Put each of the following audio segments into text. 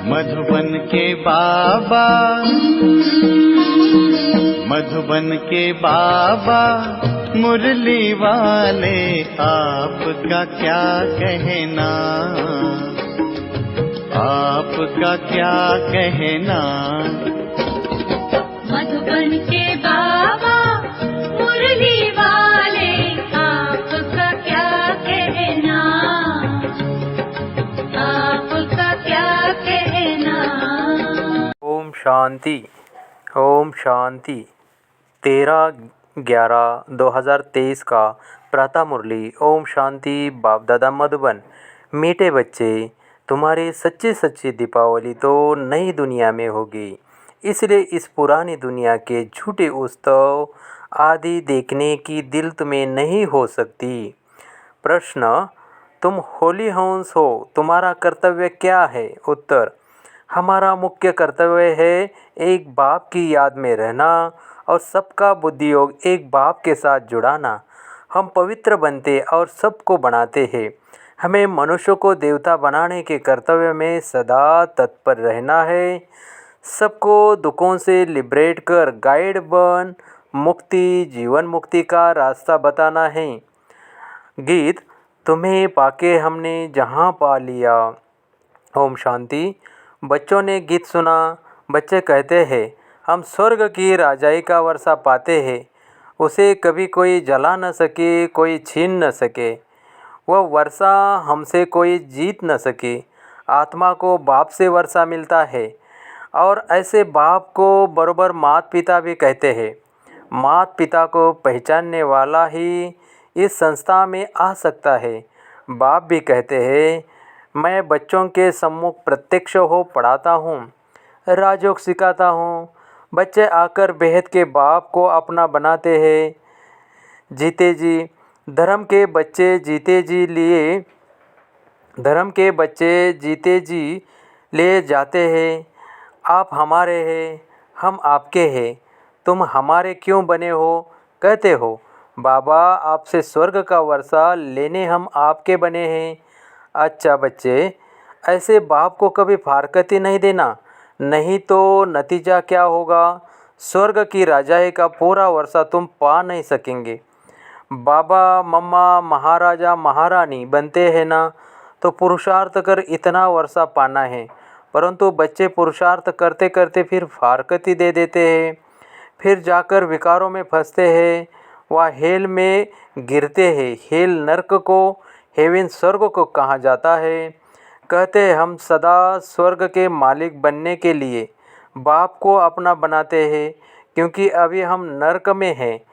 मधुबन के बाबा, मधुबन के बाबा मुरली वाले, आपका क्या कहना, आपका क्या कहना। मधुबन के बाबा मुरली वाले, आपका क्या कहना, आपका क्या कहना। ओम शांति, ओम शांति। 13/11/2023 का प्रातः मुरली। ओम शांति। बाप दादा मधुबन। मीठे बच्चे, तुम्हारी सच्ची सच्ची दीपावली तो नई दुनिया में होगी, इसलिए इस पुरानी दुनिया के झूठे उत्सव आदि देखने की दिल तुम्हें नहीं हो सकती। प्रश्न, तुम होली हंस हो, तुम्हारा कर्तव्य क्या है? उत्तर, हमारा मुख्य कर्तव्य है एक बाप की याद में रहना और सबका बुद्धि योग एक बाप के साथ जुड़ाना। हम पवित्र बनते और सबको बनाते हैं। हमें मनुष्य को देवता बनाने के कर्तव्य में सदा तत्पर रहना है। सबको दुखों से लिबरेट कर गाइड बन मुक्ति, जीवन मुक्ति का रास्ता बताना है। गीत, तुम्हें पाके हमने जहाँ पा लिया। ओम शांति। बच्चों ने गीत सुना। बच्चे कहते हैं, हम स्वर्ग की राजाई का वर्षा पाते हैं। उसे कभी कोई जला न सके, कोई छीन न सके। वह वर्षा हमसे कोई जीत न सके। आत्मा को बाप से वर्षा मिलता है और ऐसे बाप को बरोबर माता पिता भी कहते हैं। माता पिता को पहचानने वाला ही इस संस्था में आ सकता है। बाप भी कहते हैं, मैं बच्चों के सम्मुख प्रत्यक्ष हो पढ़ाता हूँ, राजयोग सिखाता हूँ। बच्चे आकर बेहद के बाप को अपना बनाते हैं। जीते जी धर्म के बच्चे जीते जी लिए, धर्म के बच्चे जीते जी ले जाते हैं। आप हमारे हैं, हम आपके हैं। तुम हमारे क्यों बने हो? कहते हो, बाबा आपसे स्वर्ग का वर्षा लेने हम आपके बने हैं। अच्छा बच्चे, ऐसे बाप को कभी फारकती नहीं देना, नहीं तो नतीजा क्या होगा? स्वर्ग की राजाई का पूरा वर्षा तुम पा नहीं सकेंगे। बाबा मम्मा महाराजा महारानी बनते हैं ना, तो पुरुषार्थ कर इतना वर्षा पाना है। परंतु बच्चे पुरुषार्थ करते करते फिर फारकती दे देते हैं, फिर जाकर विकारों में फंसते हैं, वह हेल में गिरते हैं। हेल नरक को, हेवन स्वर्ग को कहा जाता है। कहते हैं हम सदा स्वर्ग के मालिक बनने के लिए बाप को अपना बनाते हैं, क्योंकि अभी हम नरक में हैं।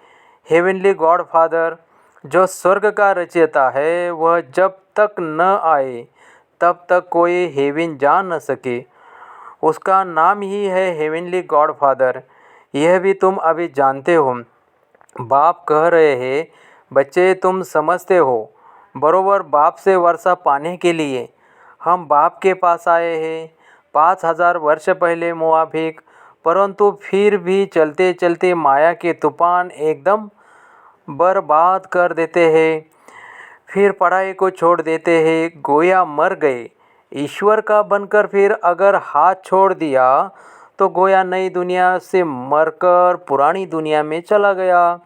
हेवनली गॉड फादर जो स्वर्ग का रचयिता है, वह जब तक न आए तब तक कोई हेवन जान न सके। उसका नाम ही है हेवनली गॉड फादर। यह भी तुम अभी जानते हो। बाप कह रहे हैं, बच्चे तुम समझते हो, बरोबर बाप से वर्षा पाने के लिए हम बाप के पास आए हैं 5000 वर्ष पहले मुआफिक। परंतु फिर भी चलते चलते माया के तूफान एकदम बर्बाद कर देते हैं। फिर पढ़ाई को छोड़ देते हैं, गोया मर गए। ईश्वर का बनकर फिर अगर हाथ छोड़ दिया तो गोया नई दुनिया से मरकर पुरानी दुनिया में चला गया।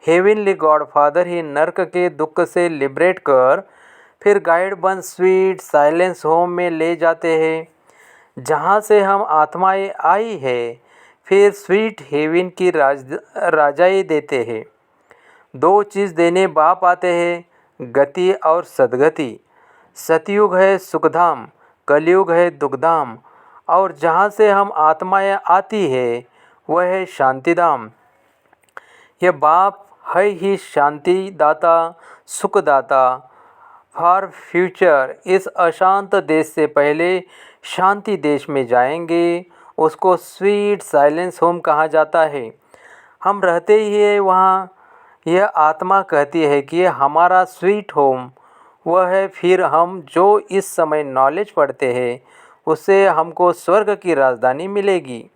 हेवनली गॉड फादर ही नरक के दुख से लिबरेट कर फिर गाइड बन स्वीट साइलेंस होम में ले जाते हैं, जहाँ से हम आत्माएं आई है। फिर स्वीट हेवन की राजाई देते हैं। दो चीज़ देने बाप आते हैं, गति और सदगति। सतयुग है सुखधाम, कलयुग है दुखधाम, और जहाँ से हम आत्माएं आती है वह है शांतिधाम। यह बाप है ही शांति दाता, सुखदाता। फॉर फ्यूचर इस अशांत देश से पहले शांति देश में जाएंगे, उसको स्वीट साइलेंस होम कहा जाता है। हम रहते ही है वहाँ। यह आत्मा कहती है कि यह हमारा स्वीट होम वह है। फिर हम जो इस समय नॉलेज पढ़ते हैं उससे हमको स्वर्ग की राजधानी मिलेगी।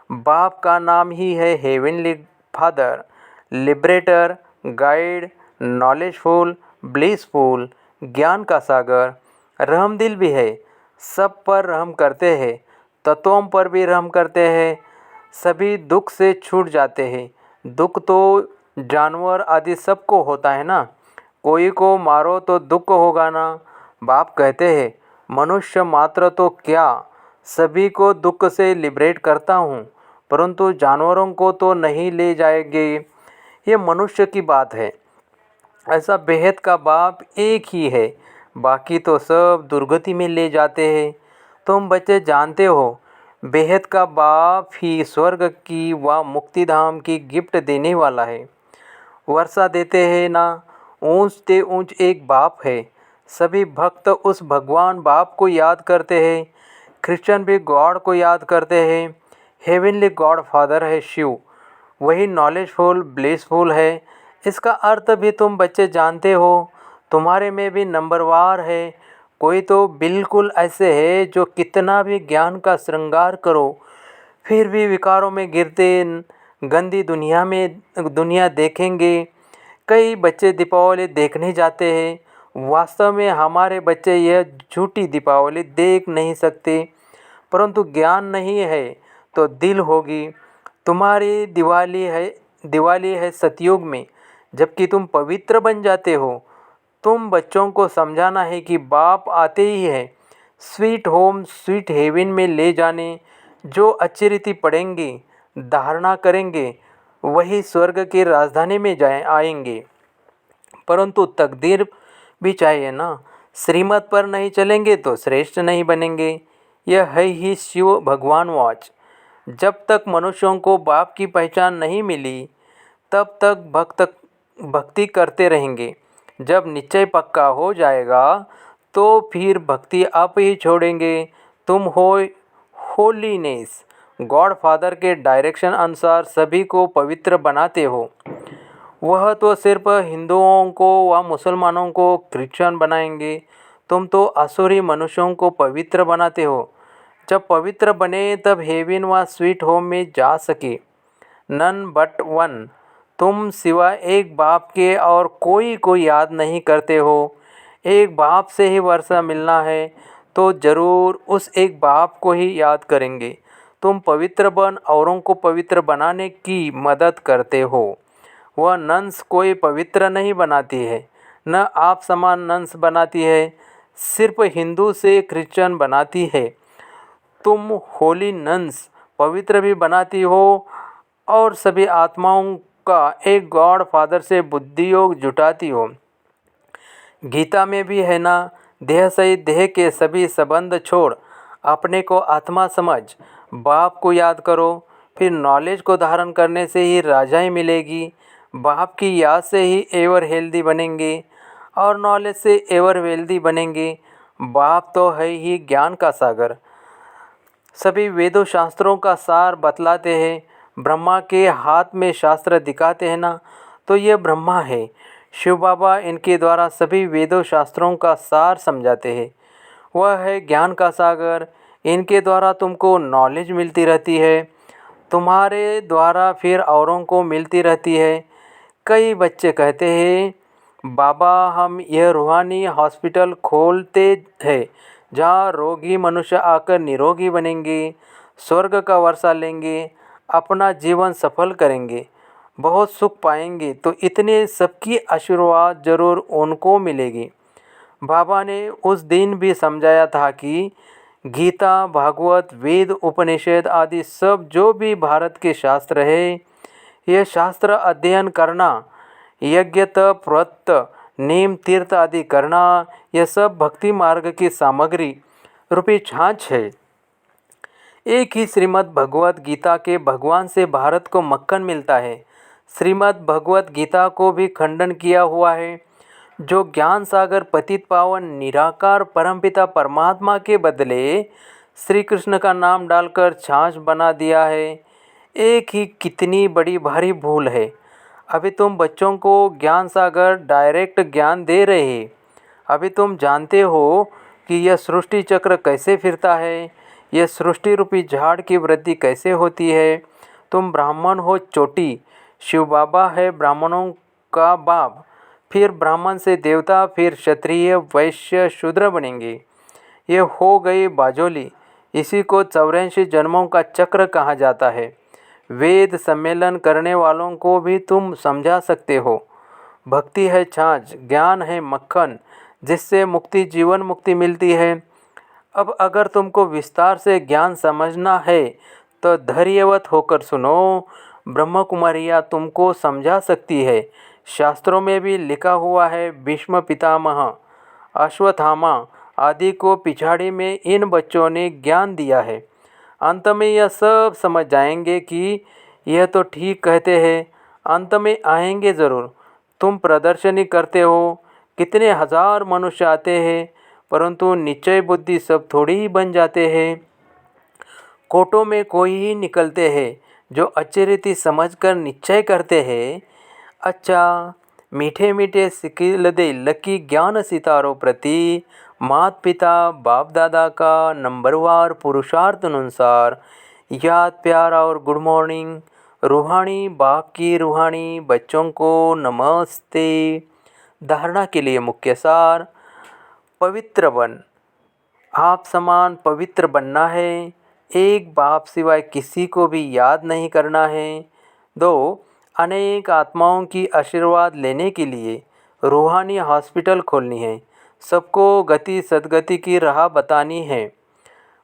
बाप का नाम ही है heavenly father, liberator, guide, knowledgeful, blissful, ज्ञान का सागर। रहमदिल भी है। सब पर रहम करते हैं, तत्वों पर भी रहम करते हैं, सभी दुख से छूट जाते हैं। दुख तो जानवर आदि सबको होता है ना, कोई को मारो तो दुख होगा ना। बाप कहते हैं मनुष्य मात्र तो क्या, सभी को दुख से लिबरेट करता हूँ, परंतु जानवरों को तो नहीं ले जाएंगे। ये मनुष्य की बात है। ऐसा बेहद का बाप एक ही है, बाकी तो सब दुर्गति में ले जाते हैं। तुम बच्चे जानते हो बेहद का बाप ही स्वर्ग की व मुक्तिधाम की गिफ्ट देने वाला है। वर्षा देते हैं ना, ऊंच ते ऊंच एक बाप है। सभी भक्त उस भगवान बाप को याद करते हैं। क्रिश्चियन भी गॉड को याद करते हैं। हेवनली गॉड फादर है शिव, वही नॉलेजफुल ब्लेसफुल है। इसका अर्थ भी तुम बच्चे जानते हो। तुम्हारे में भी नंबरवार है। कोई तो बिल्कुल ऐसे है जो कितना भी ज्ञान का श्रृंगार करो फिर भी विकारों में गिरते गंदी दुनिया देखेंगे। कई बच्चे दीपावली देखने जाते हैं। वास्तव में हमारे बच्चे यह झूठी दीपावली देख नहीं सकते, परंतु ज्ञान नहीं है तो दिल होगी। तुम्हारी दिवाली है सतयुग में, जबकि तुम पवित्र बन जाते हो। तुम बच्चों को समझाना है कि बाप आते ही है स्वीट होम स्वीट हेवन में ले जाने। जो अच्छी रीति पढ़ेंगे, धारणा करेंगे, वही स्वर्ग की राजधानी में आएंगे। परंतु तकदीर भी चाहिए ना, श्रीमत पर नहीं चलेंगे तो श्रेष्ठ नहीं बनेंगे। यह है ही शिव भगवान वाच। जब तक मनुष्यों को बाप की पहचान नहीं मिली तब तक भक्ति करते रहेंगे। जब निश्चय पक्का हो जाएगा तो फिर भक्ति आप ही छोड़ेंगे। तुम हो होलीनेस गॉड फादर के डायरेक्शन अनुसार सभी को पवित्र बनाते हो। वह तो सिर्फ हिंदुओं को व मुसलमानों को क्रिश्चियन बनाएंगे। तुम तो असुरी मनुष्यों को पवित्र बनाते हो। जब पवित्र बने तब हेवन व स्वीट होम में जा सके। नन बट वन, तुम सिवा एक बाप के और कोई को याद नहीं करते हो। एक बाप से ही वर्षा मिलना है तो ज़रूर उस एक बाप को ही याद करेंगे। तुम पवित्र बन औरों को पवित्र बनाने की मदद करते हो। वह नन्स कोई पवित्र नहीं बनाती है, न आप समान नन्स बनाती है, सिर्फ हिंदू से क्रिश्चियन बनाती है। तुम होली नन्स पवित्र भी बनाती हो और सभी आत्माओं का एक गॉड फादर से बुद्धि योग जुटाती हो। गीता में भी है ना, देह सहित देह के सभी संबंध छोड़ अपने को आत्मा समझ, बाप को याद करो। फिर नॉलेज को धारण करने से ही राजाई मिलेगी। बाप की याद से ही एवर हेल्दी बनेंगे और नॉलेज से एवर वेल्दी बनेंगे। बाप तो है ही ज्ञान का सागर। सभी वेदों शास्त्रों का सार बतलाते हैं। ब्रह्मा के हाथ में शास्त्र दिखाते हैं ना, तो ये ब्रह्मा है। शिव बाबा इनके द्वारा सभी वेदों शास्त्रों का सार समझाते हैं। वह है ज्ञान का सागर। इनके द्वारा तुमको नॉलेज मिलती रहती है, तुम्हारे द्वारा फिर औरों को मिलती रहती है। कई बच्चे कहते हैं बाबा हम यह रूहानी हॉस्पिटल खोलते हैं जहाँ रोगी मनुष्य आकर निरोगी बनेंगे, स्वर्ग का वर्षा लेंगे, अपना जीवन सफल करेंगे, बहुत सुख पाएंगे। तो इतने सबकी आशीर्वाद जरूर उनको मिलेगी। बाबा ने उस दिन भी समझाया था कि गीता, भागवत, वेद, उपनिषद आदि सब जो भी भारत के शास्त्र है, यह शास्त्र अध्ययन करना, यज्ञ तप व्रत नेम तीर्थ आदि करना, यह सब भक्ति मार्ग की सामग्री रूपी छाछ है। एक ही श्रीमद् भगवत गीता के भगवान से भारत को मक्खन मिलता है। श्रीमद् भगवत गीता को भी खंडन किया हुआ है। जो ज्ञान सागर पतित पावन निराकार परमपिता परमात्मा के बदले श्री कृष्ण का नाम डालकर छाछ बना दिया है, एक ही कितनी बड़ी भारी भूल है। अभी तुम बच्चों को ज्ञान सागर डायरेक्ट ज्ञान दे रहे हैं। अभी तुम जानते हो कि यह सृष्टि चक्र कैसे फिरता है, यह सृष्टि रूपी झाड़ की वृद्धि कैसे होती है। तुम ब्राह्मण हो चोटी, शिव बाबा है ब्राह्मणों का बाप, फिर ब्राह्मण से देवता, फिर क्षत्रिय, वैश्य, शूद्र बनेंगे। ये हो गई बाजोली। इसी को 84 जन्मों का चक्र कहा जाता है। वेद सम्मेलन करने वालों को भी तुम समझा सकते हो। भक्ति है छाछ, ज्ञान है मक्खन, जिससे मुक्ति जीवन मुक्ति मिलती है। अब अगर तुमको विस्तार से ज्ञान समझना है तो धैर्यवत होकर सुनो। ब्रह्म कुमारियाँ तुमको समझा सकती है। शास्त्रों में भी लिखा हुआ है, भीष्म पितामह, अश्वत्थामा आदि को पिछाड़ी में इन बच्चों ने ज्ञान दिया है। अंत में यह सब समझ जाएंगे कि यह तो ठीक कहते हैं। अंत में आएंगे ज़रूर। तुम प्रदर्शनी करते हो, कितने हजार मनुष्य आते हैं, परंतु निश्चय बुद्धि सब थोड़ी ही बन जाते हैं। कोटों में कोई ही निकलते हैं जो अच्छी रीति समझकर निश्चय करते हैं। अच्छा, मीठे मीठे सिकिलदे लकी ज्ञान सितारों प्रति मात पिता बाप दादा का नंबरवार पुरुषार्थ अनुसार याद प्यार और गुड मॉर्निंग। रूहानी बाप की रूहानी बच्चों को नमस्ते। धारणा के लिए मुख्य सार, पवित्र बन। आप समान पवित्र बनना है। एक बाप सिवाय किसी को भी याद नहीं करना है। 2, अनेक आत्माओं की आशीर्वाद लेने के लिए रूहानी हॉस्पिटल खोलनी है। सबको गति सद्गति की राह बतानी है।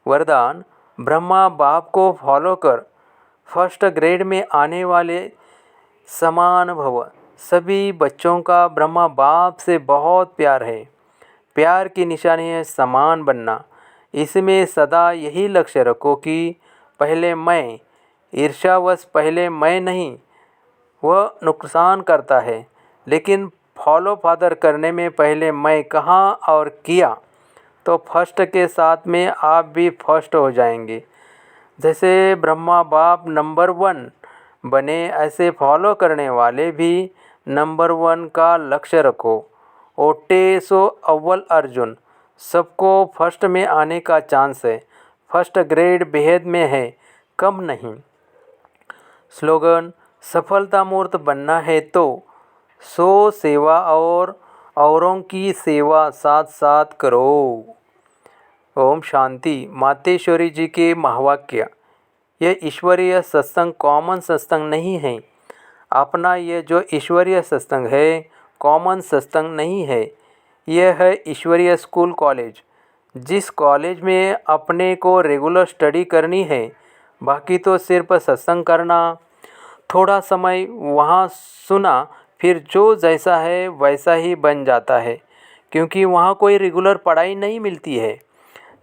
वरदान, ब्रह्मा बाप को फॉलो कर फर्स्ट ग्रेड में आने वाले समान भव। सभी बच्चों का ब्रह्मा बाप से बहुत प्यार है। प्यार की निशानी है समान बनना। इसमें सदा यही लक्ष्य रखो कि पहले मैं, ईर्ष्यावश पहले मैं नहीं, वह नुकसान करता है। लेकिन फॉलो फादर करने में पहले मैं कहा और किया तो फर्स्ट के साथ में आप भी फर्स्ट हो जाएंगे। जैसे ब्रह्मा बाप नंबर 1 बने, ऐसे फॉलो करने वाले भी नंबर 1 का लक्ष्य रखो। ओटे सो अव्वल अर्जुन, सबको फर्स्ट में आने का चांस है। फर्स्ट ग्रेड बेहद में है, कम नहीं। स्लोगन, सफलता मूर्त बनना है तो सो सेवा और औरों की सेवा साथ साथ करो। ओम शांति। मातेश्वरी जी के महावाक्य। यह ईश्वरीय सत्संग कॉमन सत्संग नहीं है। अपना यह जो ईश्वरीय सत्संग है कॉमन सत्संग नहीं है। यह है ईश्वरीय स्कूल कॉलेज, जिस कॉलेज में अपने को रेगुलर स्टडी करनी है। बाकी तो सिर्फ सत्संग करना, थोड़ा समय वहाँ सुना, फिर जो जैसा है वैसा ही बन जाता है। क्योंकि वहाँ कोई रेगुलर पढ़ाई नहीं मिलती है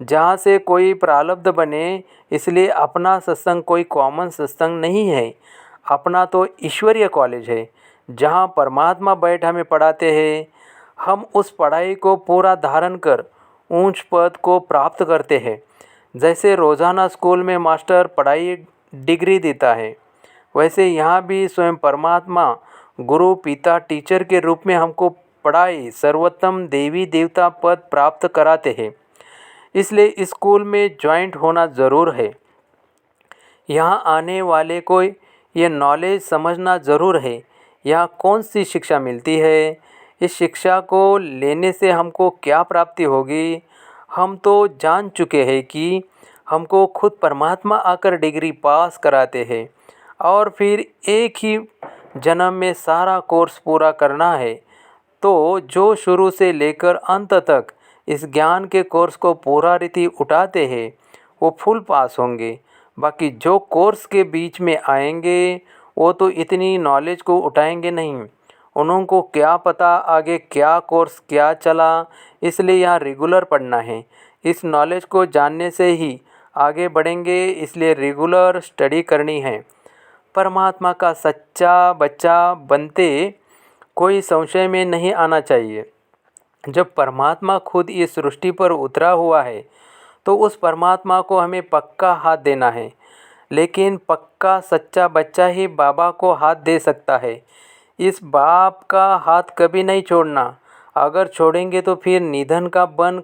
जहाँ से कोई प्रारब्ध बने। इसलिए अपना सत्संग कोई कॉमन सत्संग नहीं है। अपना तो ईश्वरीय कॉलेज है जहाँ परमात्मा बैठ हमें पढ़ाते हैं। हम उस पढ़ाई को पूरा धारण कर ऊंच पद को प्राप्त करते हैं। जैसे रोज़ाना स्कूल में मास्टर पढ़ाई डिग्री देता है, वैसे यहाँ भी स्वयं परमात्मा गुरु पिता टीचर के रूप में हमको पढ़ाई सर्वोत्तम देवी देवता पद प्राप्त कराते हैं। इसलिए स्कूल में ज्वाइंट होना ज़रूर है। यहाँ आने वाले को ये नॉलेज समझना ज़रूर है। यहाँ कौन सी शिक्षा मिलती है, इस शिक्षा को लेने से हमको क्या प्राप्ति होगी। हम तो जान चुके हैं कि हमको खुद परमात्मा आकर डिग्री पास कराते हैं और फिर एक ही जन्म में सारा कोर्स पूरा करना है। तो जो शुरू से लेकर अंत तक इस ज्ञान के कोर्स को पूरा रीति उठाते हैं वो फुल पास होंगे। बाकी जो कोर्स के बीच में आएंगे वो तो इतनी नॉलेज को उठाएंगे नहीं। उनको क्या पता आगे क्या कोर्स क्या चला। इसलिए यहाँ रेगुलर पढ़ना है। इस नॉलेज को जानने से ही आगे बढ़ेंगे। इसलिए रेगुलर स्टडी करनी है। परमात्मा का सच्चा बच्चा बनते कोई संशय में नहीं आना चाहिए। जब परमात्मा खुद इस सृष्टि पर उतरा हुआ है तो उस परमात्मा को हमें पक्का हाथ देना है। लेकिन पक्का सच्चा बच्चा ही बाबा को हाथ दे सकता है। इस बाप का हाथ कभी नहीं छोड़ना। अगर छोड़ेंगे तो फिर निधन का बन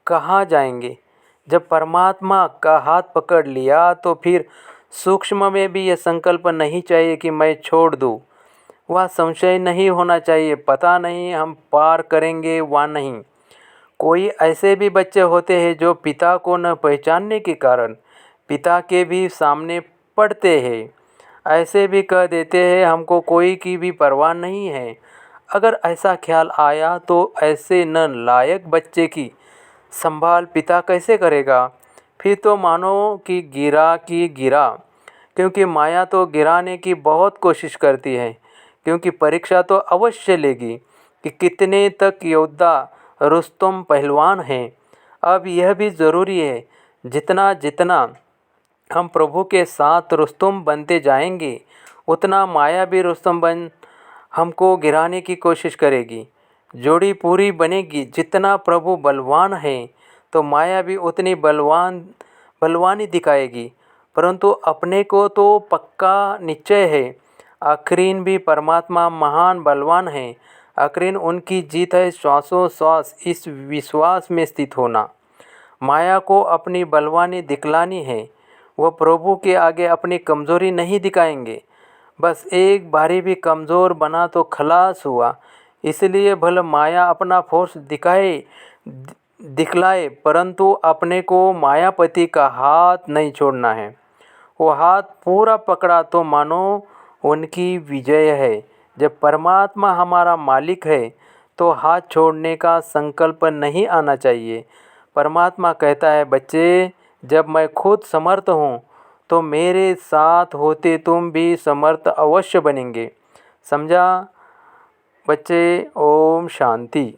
कहाँ जाएंगे। जब परमात्मा का हाथ पकड़ लिया तो फिर सूक्ष्म में भी यह संकल्प नहीं चाहिए कि मैं छोड़ दूँ। वह संशय नहीं होना चाहिए, पता नहीं हम पार करेंगे वा नहीं। कोई ऐसे भी बच्चे होते हैं जो पिता को न पहचानने के कारण पिता के भी सामने पढ़ते हैं, ऐसे भी कह देते हैं हमको कोई की भी परवाह नहीं है। अगर ऐसा ख्याल आया तो ऐसे न लायक बच्चे की संभाल पिता कैसे करेगा? फिर तो मानो कि गिरा, क्योंकि माया तो गिराने की बहुत कोशिश करती है, क्योंकि परीक्षा तो अवश्य लेगी कि कितने तक योद्धा रुस्तम पहलवान हैं। अब यह भी ज़रूरी है, जितना जितना हम प्रभु के साथ रुस्तम बनते जाएंगे, उतना माया भी रुस्तम बन हमको गिराने की कोशिश करेगी। जोड़ी पूरी बनेगी। जितना प्रभु बलवान है तो माया भी उतनी बलवानी दिखाएगी। परंतु अपने को तो पक्का निश्चय है, आखिरीन भी परमात्मा महान बलवान है। आखिरीन उनकी जीत है श्वासोश्वास, इस विश्वास में स्थित होना। माया को अपनी बलवानी दिखलानी है, वह प्रभु के आगे अपनी कमज़ोरी नहीं दिखाएंगे। बस एक बारी भी कमज़ोर बना तो खलास हुआ। इसलिए भले माया अपना फोर्स दिखलाए, परंतु अपने को मायापति का हाथ नहीं छोड़ना है। वो हाथ पूरा पकड़ा तो मानो उनकी विजय है। जब परमात्मा हमारा मालिक है तो हाथ छोड़ने का संकल्प नहीं आना चाहिए। परमात्मा कहता है, बच्चे जब मैं खुद समर्थ हूँ तो मेरे साथ होते तुम भी समर्थ अवश्य बनेंगे। समझा बच्चे? ओम शांति।